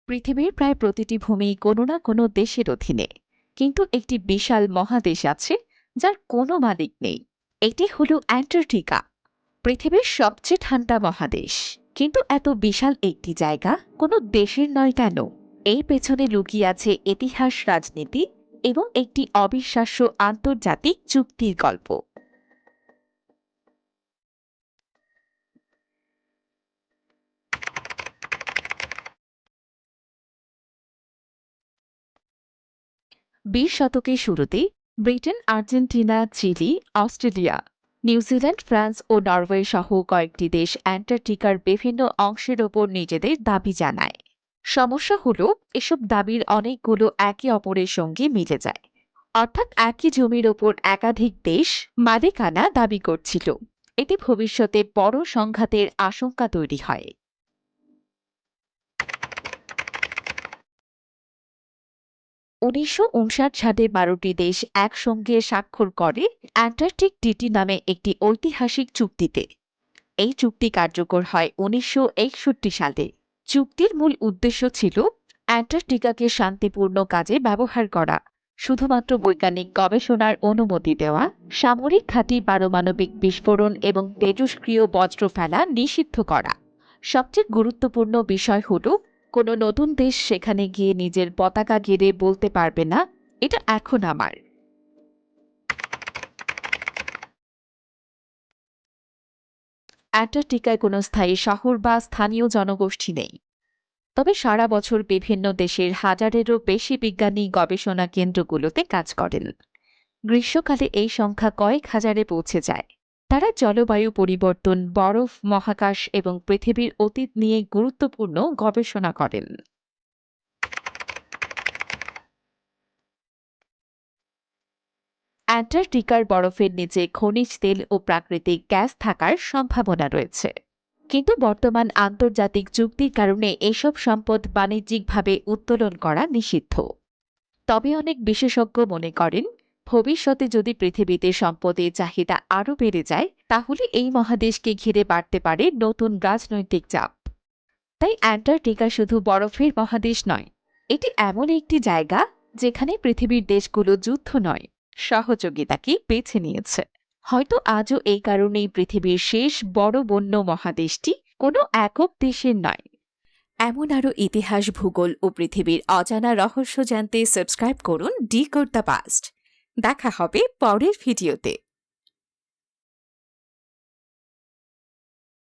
পৃথিবীর প্রায় প্রতিটি ভূমি কোনো না কোনো দেশের অধীনে, কিন্তু একটি বিশাল মহাদেশ আছে যার কোনো মালিক নেই। এটি হলো অ্যান্টার্কটিকা, পৃথিবীর সবচেয়ে ঠান্ডা মহাদেশ। কিন্তু এত বিশাল একটি জায়গা কোনো দেশের নয় কেন? এই পেছনে লুকিয়ে আছে ইতিহাস, রাজনীতি এবং একটি অবিশ্বাস্য আন্তর্জাতিক চুক্তির গল্প। বিশ শতকের শুরুতে Britain, Argentina, Chile, Australia, New Zealand, France ও নরওয়ে সহ কয়েকটি দেশ অ্যান্টার্কটিকার বিভিন্ন অংশের ওপর নিজেদের দাবি জানায়। সমস্যা হলো, এসব দাবির অনেকগুলো একে অপরের সঙ্গে মিলে যায়। অর্থাৎ একই জমির ওপর একাধিক দেশ মালিকানা দাবি করছিল। এতে ভবিষ্যতে বড় সংঘাতের আশঙ্কা তৈরি হয়। ১৯৫৯ সালে ১২টি দেশ একসঙ্গে স্বাক্ষর করে অ্যান্টার্কটিক ট্রিটি নামে একটি ঐতিহাসিক চুক্তিতে। এই চুক্তি কার্যকর হয় ১৯৬১ সালে। চুক্তির মূল উদ্দেশ্য ছিল অ্যান্টার্কটিকাকে শান্তিপূর্ণ কাজে ব্যবহার করা, শুধুমাত্র বৈজ্ঞানিক গবেষণার অনুমতি দেওয়া, সামরিক ঘাঁটি, পারমাণবিক বিস্ফোরণ এবং তেজস্ক্রিয় বজ্র ফেলা নিষিদ্ধ করা। সবচেয়ে গুরুত্বপূর্ণ বিষয় হল, কোনো নতুন দেশ সেখানে গিয়ে নিজের পতাকা গেড়ে বলতে পারবে না, এটা এখন আমার। অ্যান্টার্কটিকায় কোনো স্থায়ী শহর বা স্থানীয় জনগোষ্ঠী নেই। তবে সারা বছর বিভিন্ন দেশের হাজারেরও বেশি বিজ্ঞানী গবেষণা কেন্দ্রগুলোতে কাজ করেন। গ্রীষ্মকালে এই সংখ্যা কয়েক হাজারে পৌঁছে যায়। তারা জলবায়ু পরিবর্তন, বরফ, মহাকাশ এবং পৃথিবীর অতীত নিয়ে গুরুত্বপূর্ণ গবেষণা করেন। অ্যান্টার্কটিকার বরফের নিচে খনিজ তেল ও প্রাকৃতিক গ্যাস থাকার সম্ভাবনা রয়েছে। কিন্তু বর্তমান আন্তর্জাতিক চুক্তির কারণে এসব সম্পদ বাণিজ্যিকভাবে উত্তোলন করা নিষিদ্ধ। তবে অনেক বিশেষজ্ঞ মনে করেন, ভবিষ্যতে যদি পৃথিবীতে সম্পদের চাহিদা আরও বেড়ে যায়, তাহলে এই মহাদেশকে ঘিরে বাড়তে পারে নতুন রাজনৈতিক চাপ। তাই অ্যান্টার্কটিকা শুধু বরফের মহাদেশ নয়, এটি এমন একটি জায়গা যেখানে পৃথিবীর দেশগুলো যুদ্ধ নয়, সহযোগিতাকে বেছে নিয়েছে। হয়তো আজও এই কারণেই পৃথিবীর শেষ বড় বন্য মহাদেশটি কোনো একক দেশের নয়। এমন আরও ইতিহাস, ভূগোল ও পৃথিবীর অজানা রহস্য জানতে সাবস্ক্রাইব করুন ডিকোড দ্য পাস্ট। দেখা হবে পরের ভিডিওতে।